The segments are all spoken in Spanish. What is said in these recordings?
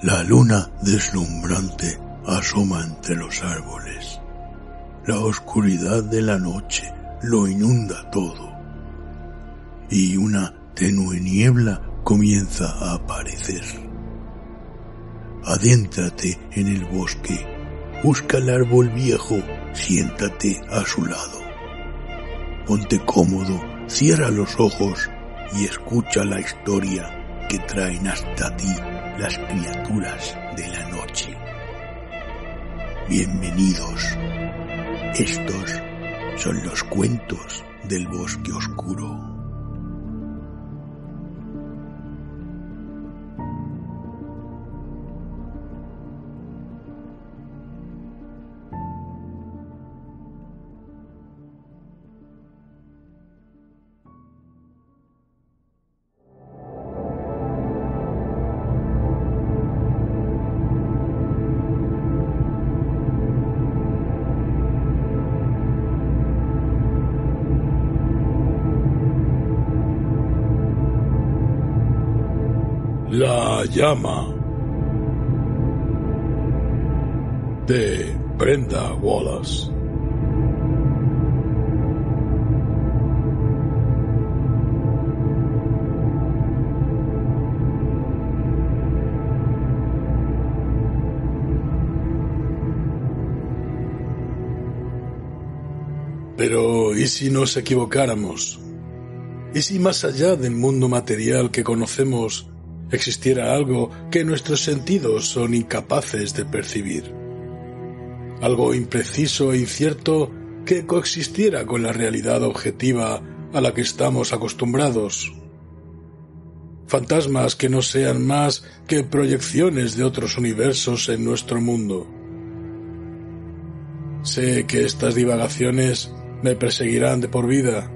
La luna deslumbrante asoma entre los árboles. La oscuridad de la noche lo inunda todo. Y una tenue niebla comienza a aparecer. Adéntrate en el bosque. Busca el árbol viejo. Siéntate a su lado. Ponte cómodo, cierra los ojos y escucha la historia que traen hasta ti las criaturas de la noche. Bienvenidos. Estos son los cuentos del bosque oscuro. La llama de Brenda Wallace. Pero ¿y si nos equivocáramos? ¿Y si más allá del mundo material que conocemos existiera algo que nuestros sentidos son incapaces de percibir? Algo impreciso e incierto que coexistiera con la realidad objetiva a la que estamos acostumbrados. Fantasmas que no sean más que proyecciones de otros universos en nuestro mundo. Sé que estas divagaciones me perseguirán de por vida.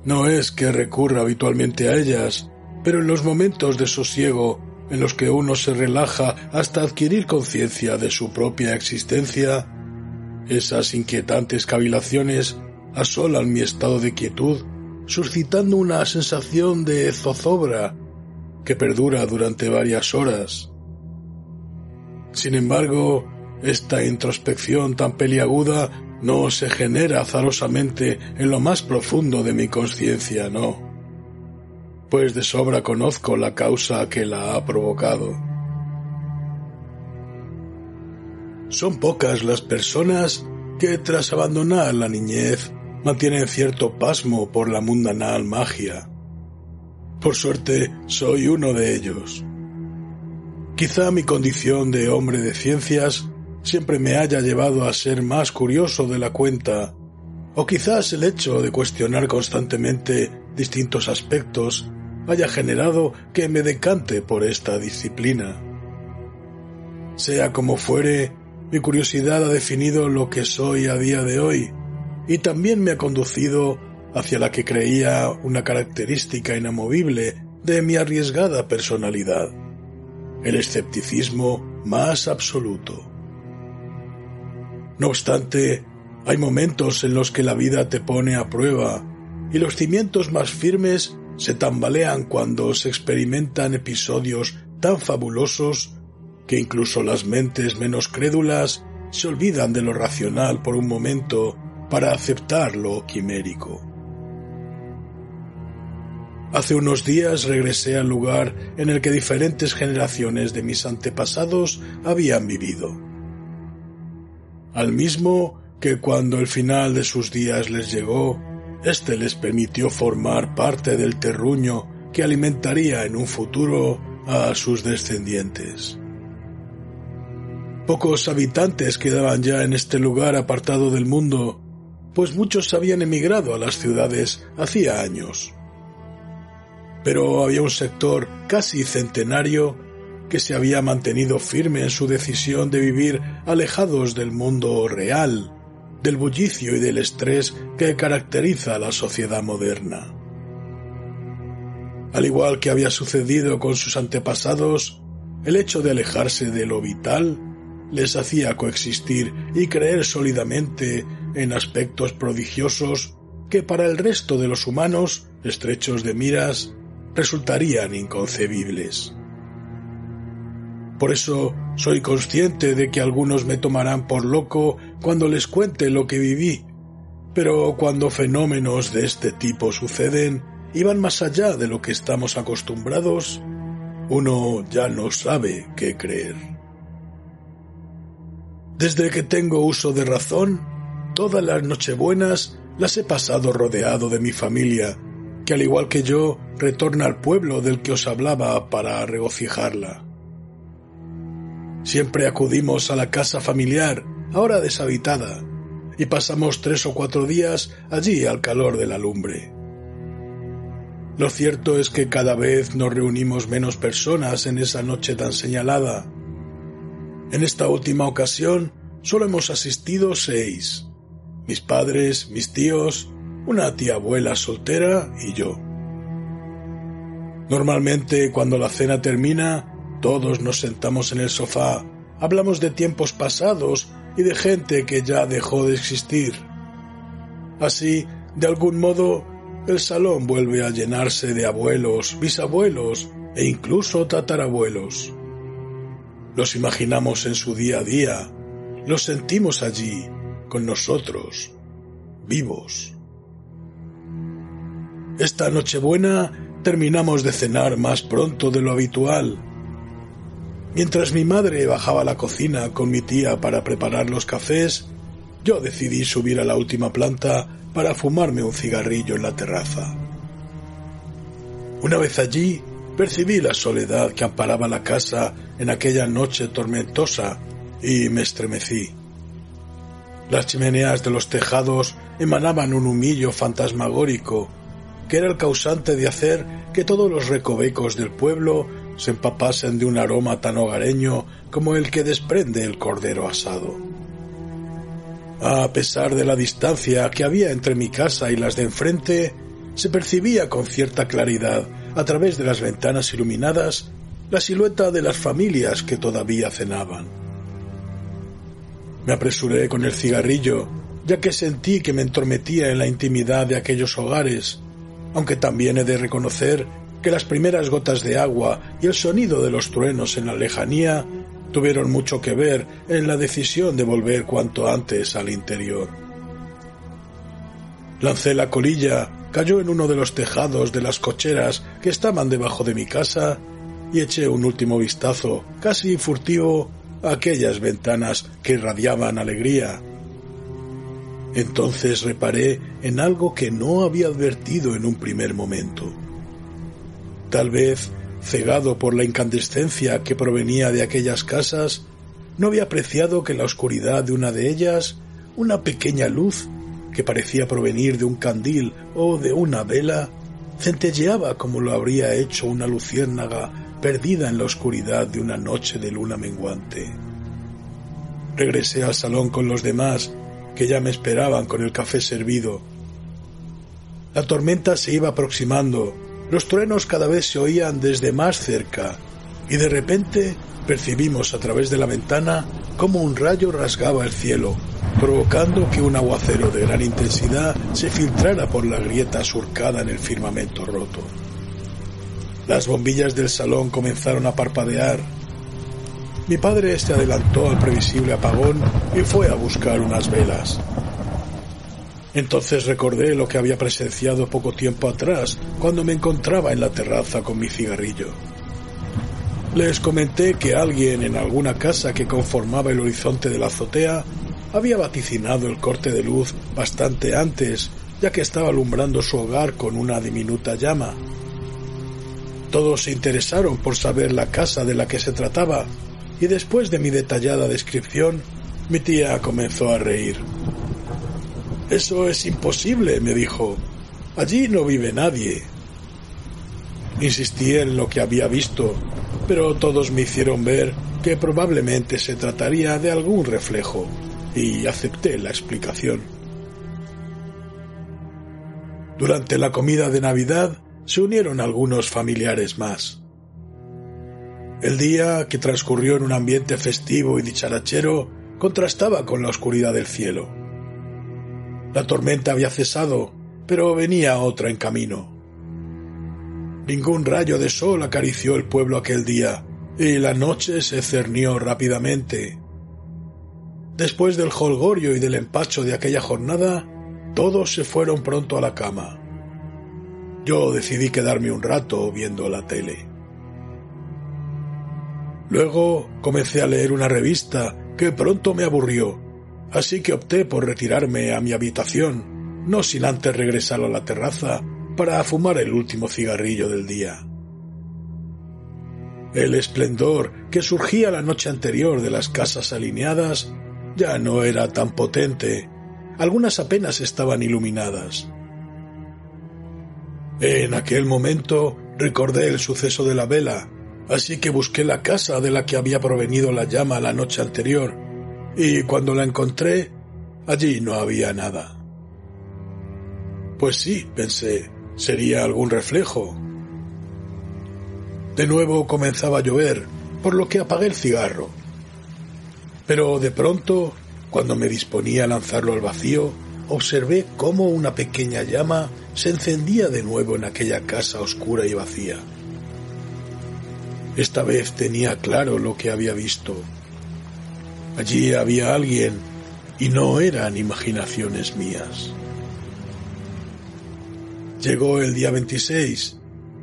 No es que recurra habitualmente a ellas, pero en los momentos de sosiego en los que uno se relaja hasta adquirir conciencia de su propia existencia, esas inquietantes cavilaciones asolan mi estado de quietud, suscitando una sensación de zozobra que perdura durante varias horas. Sin embargo, esta introspección tan peliaguda no se genera azarosamente en lo más profundo de mi consciencia, no, pues de sobra conozco la causa que la ha provocado. Son pocas las personas que tras abandonar la niñez mantienen cierto pasmo por la mundanal magia. Por suerte, soy uno de ellos. Quizá mi condición de hombre de ciencias siempre me haya llevado a ser más curioso de la cuenta, o quizás el hecho de cuestionar constantemente distintos aspectos haya generado que me decante por esta disciplina. Sea como fuere, mi curiosidad ha definido lo que soy a día de hoy, y también me ha conducido hacia la que creía una característica inamovible de mi arriesgada personalidad, el escepticismo más absoluto. No obstante, hay momentos en los que la vida te pone a prueba, y los cimientos más firmes se tambalean cuando se experimentan episodios tan fabulosos que incluso las mentes menos crédulas se olvidan de lo racional por un momento para aceptar lo quimérico. Hace unos días regresé al lugar en el que diferentes generaciones de mis antepasados habían vivido. Al mismo que cuando el final de sus días les llegó, este les permitió formar parte del terruño que alimentaría en un futuro a sus descendientes. Pocos habitantes quedaban ya en este lugar apartado del mundo, pues muchos habían emigrado a las ciudades hacía años. Pero había un sector casi centenario que se había mantenido firme en su decisión de vivir alejados del mundo real, del bullicio y del estrés que caracteriza a la sociedad moderna. Al igual que había sucedido con sus antepasados, el hecho de alejarse de lo vital les hacía coexistir y creer sólidamente en aspectos prodigiosos que para el resto de los humanos, estrechos de miras, resultarían inconcebibles. Por eso soy consciente de que algunos me tomarán por loco cuando les cuente lo que viví, pero cuando fenómenos de este tipo suceden y van más allá de lo que estamos acostumbrados, uno ya no sabe qué creer. Desde que tengo uso de razón, todas las nochebuenas las he pasado rodeado de mi familia, que al igual que yo retorna al pueblo del que os hablaba para regocijarla. Siempre acudimos a la casa familiar, ahora deshabitada, y pasamos 3 o 4 días allí al calor de la lumbre. Lo cierto es que cada vez nos reunimos menos personas en esa noche tan señalada. En esta última ocasión solo hemos asistido 6. Mis padres, mis tíos, una tía abuela soltera y yo. Normalmente cuando la cena termina, todos nos sentamos en el sofá, hablamos de tiempos pasados y de gente que ya dejó de existir. Así, de algún modo, el salón vuelve a llenarse de abuelos, bisabuelos e incluso tatarabuelos. Los imaginamos en su día a día, los sentimos allí, con nosotros, vivos. Esta Nochebuena terminamos de cenar más pronto de lo habitual. Mientras mi madre bajaba a la cocina con mi tía para preparar los cafés, yo decidí subir a la última planta para fumarme un cigarrillo en la terraza. Una vez allí, percibí la soledad que amparaba la casa en aquella noche tormentosa y me estremecí. Las chimeneas de los tejados emanaban un humillo fantasmagórico que era el causante de hacer que todos los recovecos del pueblo se empapasen de un aroma tan hogareño como el que desprende el cordero asado. A pesar de la distancia que había entre mi casa y las de enfrente, se percibía con cierta claridad, a través de las ventanas iluminadas, la silueta de las familias que todavía cenaban. Me apresuré con el cigarrillo, ya que sentí que me entrometía en la intimidad de aquellos hogares, aunque también he de reconocer que las primeras gotas de agua y el sonido de los truenos en la lejanía tuvieron mucho que ver en la decisión de volver cuanto antes al interior. Lancé la colilla, cayó en uno de los tejados de las cocheras que estaban debajo de mi casa y eché un último vistazo, casi furtivo, a aquellas ventanas que irradiaban alegría. Entonces reparé en algo que no había advertido en un primer momento. Tal vez, cegado por la incandescencia que provenía de aquellas casas, no había apreciado que en la oscuridad de una de ellas, una pequeña luz, que parecía provenir de un candil o de una vela, centelleaba como lo habría hecho una luciérnaga perdida en la oscuridad de una noche de luna menguante. Regresé al salón con los demás, que ya me esperaban con el café servido. La tormenta se iba aproximando, los truenos cada vez se oían desde más cerca, y de repente percibimos a través de la ventana cómo un rayo rasgaba el cielo, provocando que un aguacero de gran intensidad se filtrara por la grieta surcada en el firmamento roto. Las bombillas del salón comenzaron a parpadear. Mi padre se adelantó al previsible apagón y fue a buscar unas velas. Entonces recordé lo que había presenciado poco tiempo atrás, cuando me encontraba en la terraza con mi cigarrillo. Les comenté que alguien en alguna casa que conformaba el horizonte de la azotea había vaticinado el corte de luz bastante antes, ya que estaba alumbrando su hogar con una diminuta llama. Todos se interesaron por saber la casa de la que se trataba, y después de mi detallada descripción, mi tía comenzó a reír. «Eso es imposible», me dijo. «Allí no vive nadie». Insistí en lo que había visto, pero todos me hicieron ver que probablemente se trataría de algún reflejo, y acepté la explicación. Durante la comida de Navidad se unieron algunos familiares más. El día, que transcurrió en un ambiente festivo y dicharachero, contrastaba con la oscuridad del cielo. La tormenta había cesado, pero venía otra en camino. Ningún rayo de sol acarició el pueblo aquel día, y la noche se cernió rápidamente. Después del jolgorio y del empacho de aquella jornada, todos se fueron pronto a la cama. Yo decidí quedarme un rato viendo la tele. Luego comencé a leer una revista que pronto me aburrió, así que opté por retirarme a mi habitación, no sin antes regresar a la terraza para fumar el último cigarrillo del día. El esplendor que surgía la noche anterior de las casas alineadas ya no era tan potente, algunas apenas estaban iluminadas. En aquel momento recordé el suceso de la vela, así que busqué la casa de la que había provenido la llama la noche anterior, y cuando la encontré, allí no había nada. Pues sí, pensé, sería algún reflejo. De nuevo comenzaba a llover, por lo que apagué el cigarro. Pero de pronto, cuando me disponía a lanzarlo al vacío, observé cómo una pequeña llama se encendía de nuevo en aquella casa oscura y vacía. Esta vez tenía claro lo que había visto. Allí había alguien, y no eran imaginaciones mías. Llegó el día 26.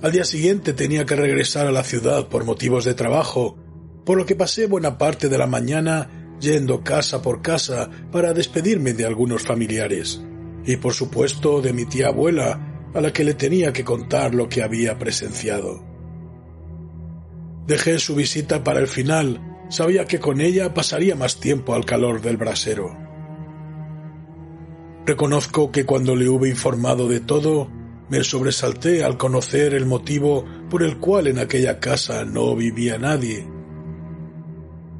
Al día siguiente tenía que regresar a la ciudad por motivos de trabajo, por lo que pasé buena parte de la mañana yendo casa por casa para despedirme de algunos familiares, y por supuesto de mi tía abuela, a la que le tenía que contar lo que había presenciado. Dejé su visita para el final, sabía que con ella pasaría más tiempo al calor del brasero. Reconozco que cuando le hube informado de todo, me sobresalté al conocer el motivo por el cual en aquella casa no vivía nadie.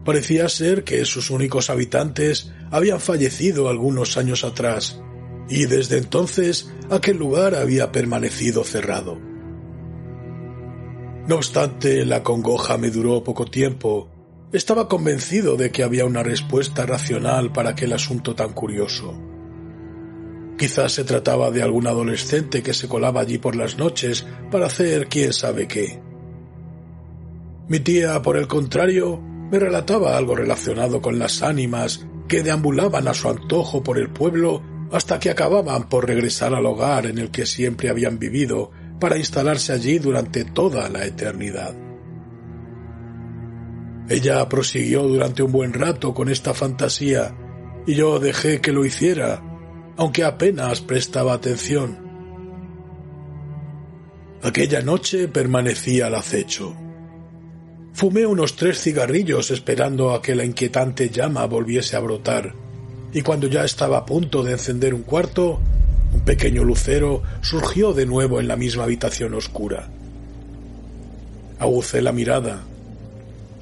Parecía ser que sus únicos habitantes habían fallecido algunos años atrás, y desde entonces aquel lugar había permanecido cerrado. No obstante, la congoja me duró poco tiempo. Estaba convencido de que había una respuesta racional para aquel asunto tan curioso. Quizás se trataba de algún adolescente que se colaba allí por las noches para hacer quién sabe qué. Mi tía, por el contrario, me relataba algo relacionado con las ánimas que deambulaban a su antojo por el pueblo hasta que acababan por regresar al hogar en el que siempre habían vivido para instalarse allí durante toda la eternidad. Ella prosiguió durante un buen rato con esta fantasía y yo dejé que lo hiciera, aunque apenas prestaba atención. Aquella noche permanecí al acecho. Fumé unos 3 cigarrillos esperando a que la inquietante llama volviese a brotar, y cuando ya estaba a punto de encender un cuarto, un pequeño lucero surgió de nuevo en la misma habitación oscura. Agucé la mirada.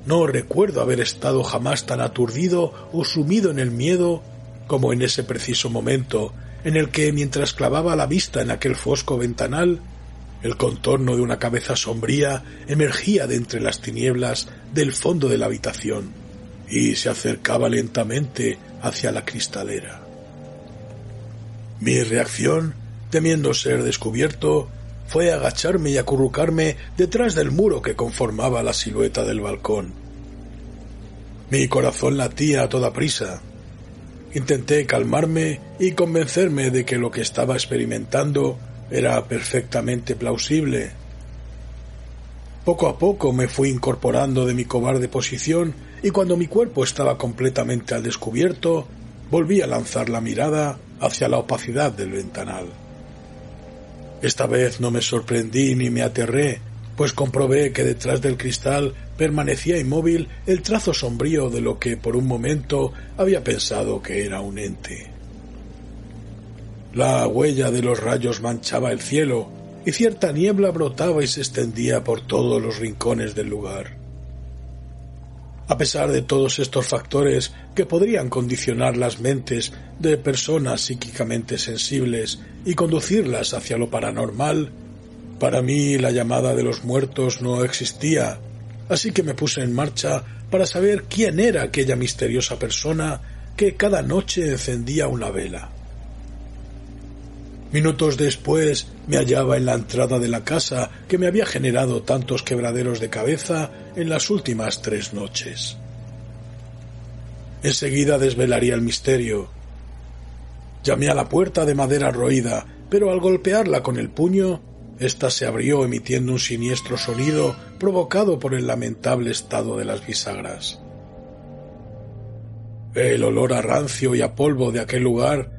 No recuerdo haber estado jamás tan aturdido o sumido en el miedo como en ese preciso momento en el que, mientras clavaba la vista en aquel fosco ventanal, el contorno de una cabeza sombría emergía de entre las tinieblas del fondo de la habitación y se acercaba lentamente hacia la cristalera. Mi reacción, temiendo ser descubierto, fue agacharme y acurrucarme detrás del muro que conformaba la silueta del balcón. Mi corazón latía a toda prisa. Intenté calmarme y convencerme de que lo que estaba experimentando era perfectamente plausible. Poco a poco me fui incorporando de mi cobarde posición y cuando mi cuerpo estaba completamente al descubierto, volví a lanzar la mirada hacia la opacidad del ventanal. Esta vez no me sorprendí ni me aterré, pues comprobé que detrás del cristal permanecía inmóvil el trazo sombrío de lo que por un momento había pensado que era un ente. La huella de los rayos manchaba el cielo y cierta niebla brotaba y se extendía por todos los rincones del lugar. A pesar de todos estos factores que podrían condicionar las mentes de personas psíquicamente sensibles y conducirlas hacia lo paranormal, para mí la llamada de los muertos no existía, así que me puse en marcha para saber quién era aquella misteriosa persona que cada noche encendía una vela. Minutos después me hallaba en la entrada de la casa que me había generado tantos quebraderos de cabeza en las últimas 3 noches. Enseguida desvelaría el misterio. Llamé a la puerta de madera roída, pero al golpearla con el puño, ésta se abrió emitiendo un siniestro sonido provocado por el lamentable estado de las bisagras. El olor a rancio y a polvo de aquel lugar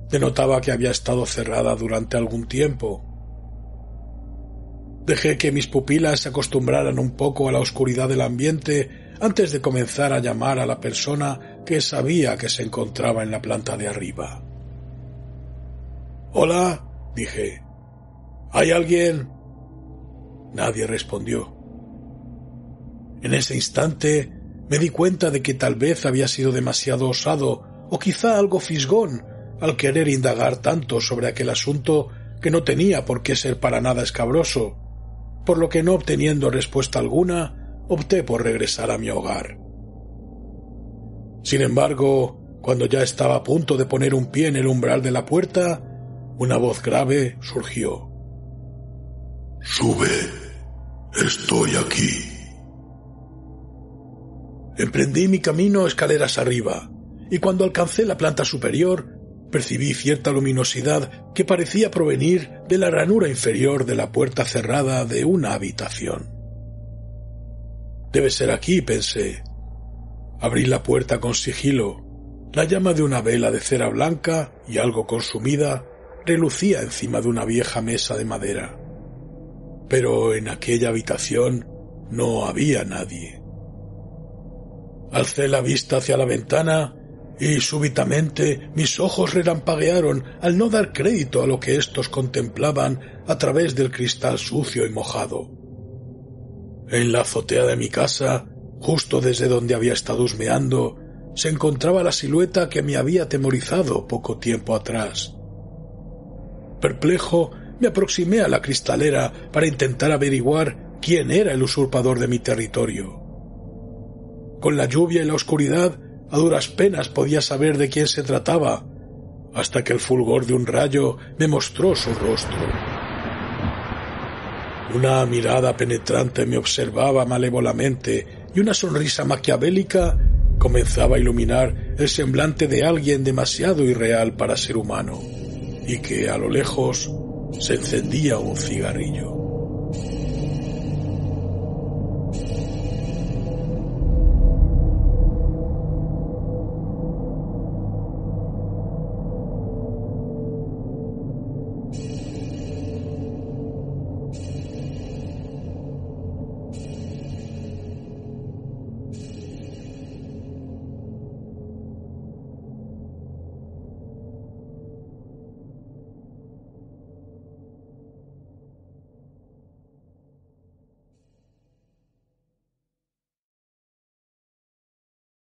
denotaba que había estado cerrada durante algún tiempo. Dejé que mis pupilas se acostumbraran un poco a la oscuridad del ambiente antes de comenzar a llamar a la persona que sabía que se encontraba en la planta de arriba. «Hola», dije. «¿Hay alguien?» Nadie respondió. En ese instante me di cuenta de que tal vez había sido demasiado osado o quizá algo fisgón al querer indagar tanto sobre aquel asunto que no tenía por qué ser para nada escabroso, por lo que no obteniendo respuesta alguna, opté por regresar a mi hogar. Sin embargo, cuando ya estaba a punto de poner un pie en el umbral de la puerta, una voz grave surgió. «Sube, estoy aquí». Emprendí mi camino escaleras arriba, y cuando alcancé la planta superior, percibí cierta luminosidad que parecía provenir de la ranura inferior de la puerta cerrada de una habitación. «Debe ser aquí», pensé. Abrí la puerta con sigilo. La llama de una vela de cera blanca y algo consumida relucía encima de una vieja mesa de madera. Pero en aquella habitación no había nadie. Alcé la vista hacia la ventana y súbitamente mis ojos relampaguearon al no dar crédito a lo que éstos contemplaban a través del cristal sucio y mojado. En la azotea de mi casa, justo desde donde había estado husmeando, se encontraba la silueta que me había atemorizado poco tiempo atrás. Perplejo, me aproximé a la cristalera para intentar averiguar quién era el usurpador de mi territorio. Con la lluvia y la oscuridad, a duras penas podía saber de quién se trataba, hasta que el fulgor de un rayo me mostró su rostro. Una mirada penetrante me observaba malévolamente y una sonrisa maquiavélica comenzaba a iluminar el semblante de alguien demasiado irreal para ser humano, y que a lo lejos se encendía un cigarrillo.